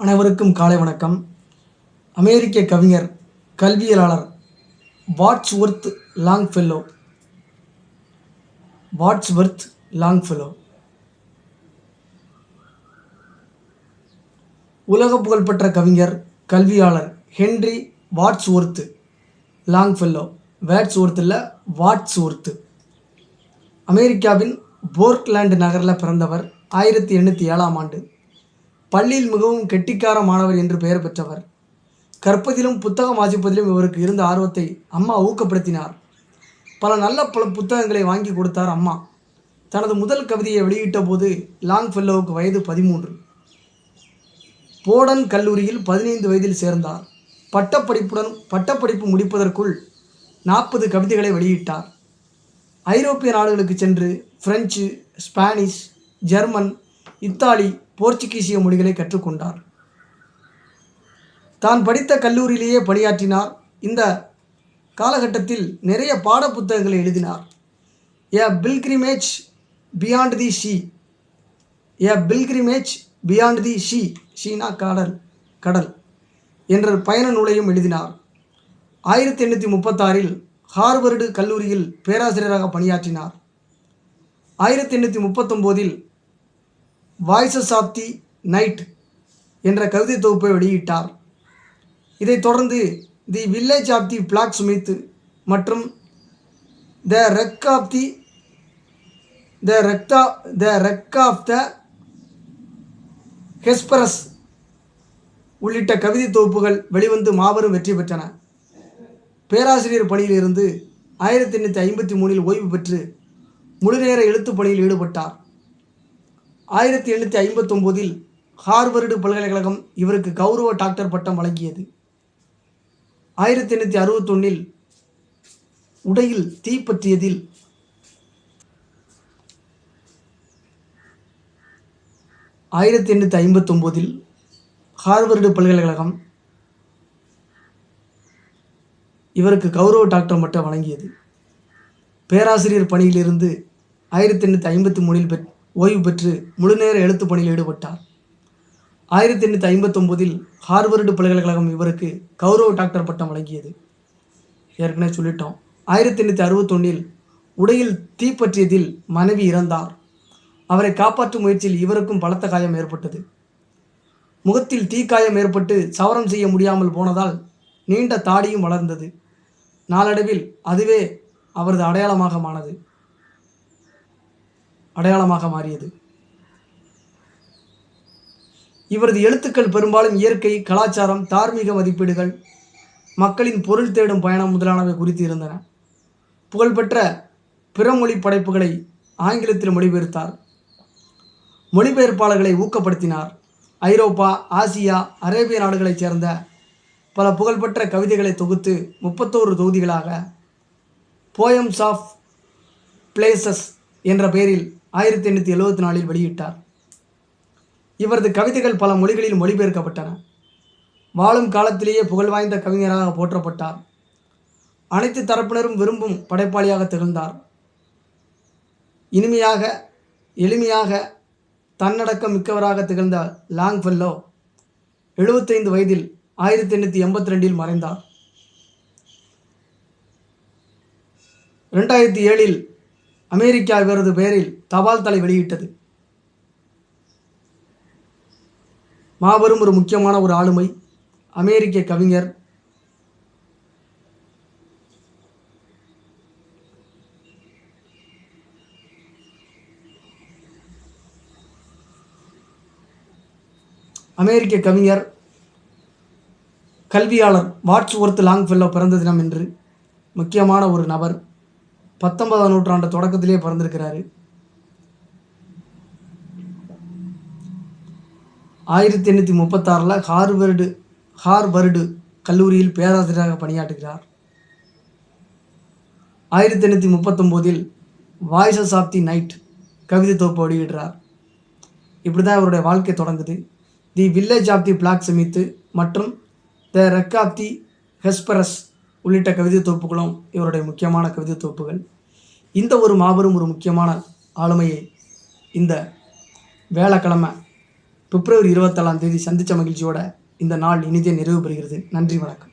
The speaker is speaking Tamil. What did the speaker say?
அனைவருக்கும் காலை வணக்கம். அமெரிக்க கவிஞர் கல்வியலாளர் வாட்ஸ்வொர்த் லாங்ஃபெல்லோ உலக புகழ்பெற்ற கவிஞர் கல்வியாளர் ஹென்றி வாட்ஸ்வொர்த் லாங்ஃபெல்லோ வாட்ஸ்வொர்த் அமெரிக்காவின் போர்ட்லாண்ட் நகரில் பிறந்தவர். 1807ஆம் ஆண்டு. பள்ளியில் மிகவும் கெட்டிக்கார மாணவர் என்று பெயர் பெற்றவர். கற்பதிலும் புத்தகம் வாசிப்பதிலும் இவருக்கு இருந்த ஆர்வத்தை அம்மா ஊக்கப்படுத்தினார். பல புத்தகங்களை வாங்கி கொடுத்தார் அம்மா. தனது முதல் கவிதையை வெளியிட்ட போது லாங்ஃபெல்லோவுக்கு வயது 13. போர்டன் கல்லூரியில் 15 வயதில் சேர்ந்தார். பட்டப்படிப்பு முடிப்பதற்குள் 40 கவிதைகளை வெளியிட்டார். ஐரோப்பிய நாடுகளுக்கு சென்று பிரெஞ்சு, ஸ்பானிஷ், ஜெர்மன், இத்தாலி, போர்ச்சுகீசிய மொழிகளை கற்றுக்கொண்டார். தான் படித்த கல்லூரியிலேயே பணியாற்றினார். இந்த காலகட்டத்தில் நிறைய பாட புத்தகங்களை எழுதினார். எ பில்கிரிமேஜ் பியாண்ட் தி ஷீனா கடல் என்ற பயண நூலையும் எழுதினார். 1836இல் ஹார்வர்டு கல்லூரியில் பேராசிரியராக பணியாற்றினார். 1839இல் வாய்ஸஸ் ஆஃப் தி நைட் என்ற கவிதை தொகுப்பை வெளியிட்டார். இதைத் தொடர்ந்து the village of the blacksmith மற்றும் த ரெக் ஆஃப் த ஹெஸ்பரஸ் உள்ளிட்ட கவிதை தொகுப்புகள் வெளிவந்து மாபெரும் வெற்றி பெற்றன. பேராசிரியர் பணியிலிருந்து 1853இல் ஓய்வு பெற்று முழுநேர எழுத்துப் பணியில் ஈடுபட்டார். 1859இல் ஹார்வர்டு பல்கலைக்கழகம் இவருக்கு கௌரவ டாக்டர் பட்டம் வழங்கியது. 1861இல் உடையில் தீ பற்றியதில் ஹார்வர்டு பல்கலைக்கழகம் இவருக்கு கௌரவ டாக்டர் பட்டம் வழங்கியது. பேராசிரியர் பணியிலிருந்து 1853இல் ஓய்வு பெற்று முழுநேர எழுத்து பணியில் ஈடுபட்டார். 1859இல் ஹார்வர்டு பல்கலைக்கழகம் இவருக்கு கௌரவ டாக்டர் பட்டம் வழங்கியது. ஏற்கனவே சொல்லிட்டோம். 1861இல் உடையில் தீப்பற்றியதில் மனைவி இறந்தார். அவரை காப்பாற்றும் முயற்சியில் இவருக்கும் பலத்த காயம் ஏற்பட்டது. முகத்தில் தீக்காயம் ஏற்பட்டு சவரம் செய்ய முடியாமல் போனதால் நீண்ட தாடியும் வளர்ந்தது. நாளடைவில் அதுவே அவரது அடையாளமாக மாறியது. இவரது எழுத்துக்கள் பெரும்பாலும் இயற்கை, கலாச்சாரம், தார்மீக மதிப்பீடுகள், மக்களின் பொருள் தேடும் பயணம் முதலானவை குறித்து இருந்தன. புகழ்பெற்ற பிறமொழி படைப்புகளை ஆங்கிலத்தில் மொழிபெயர்த்தார். மொழிபெயர்ப்பாளர்களை ஊக்கப்படுத்தினார். ஐரோப்பா, ஆசியா, அரேபிய நாடுகளைச் சேர்ந்த பல புகழ்பெற்ற கவிதைகளை தொகுத்து 31 தொகுதிகளாக போயம்ஸ் ஆஃப் பிளேசஸ் என்ற பெயரில் 1874இல் வெளியிட்டார். இவரது கவிதைகள் பல மொழிகளில் மொழிபெயர்க்கப்பட்டன. வாழும் காலத்திலேயே புகழ்வாய்ந்த கவிஞராக போற்றப்பட்டார். அனைத்து தரப்பினரும் விரும்பும் படைப்பாளியாக திகழ்ந்தார். இனிமையாக, எளிமையாக, தன்னடக்கம் மிக்கவராக திகழ்ந்த லாங்ஃபெல்லோ 75 வயதில் 1882இல் மறைந்தார். 2007இல் அமெரிக்கா இவரது பெயரில் தபால் தலை வெளியிட்டது. மாபெரும் ஒரு முக்கியமான ஒரு ஆளுமை, அமெரிக்க கவிஞர். அமெரிக்க கவிஞர் கல்வியாளர் வாட்ஸ்வொர்த் லாங்ஃபெல்லோ பிறந்த தினம் என்று முக்கியமான ஒரு நபர். 19ஆம் நூற்றாண்டு தொடக்கத்திலே பிறந்திருக்கிறாரு. 1836 ஹார்வர்டு கல்லூரியில் பேராசிரியராக பணியாற்றுகிறார். 1839இல் வாய்ஸஸ் ஆஃப் தி நைட் கவிதை தொகுப்பு வெளியிடுறார். இப்படி தான் இவருடைய வாழ்க்கை தொடங்குது. The village of the blacksmith மற்றும் த ரெக் ஆஃப் தி ஹெஸ்பரஸ் உள்ளிட்ட கவிதை தொகுப்புகளும் இவருடைய முக்கியமான கவிதை தொகுப்புகள். இந்த ஒரு மாபெரும் ஒரு முக்கியமான ஆளுமையை இந்த வேலைக்கிழமை பிப்ரவரி 24 சந்தித்த மகிழ்ச்சியோட இந்த நாள் இனிதே நிறைவு பெறுகிறது. நன்றி, வணக்கம்.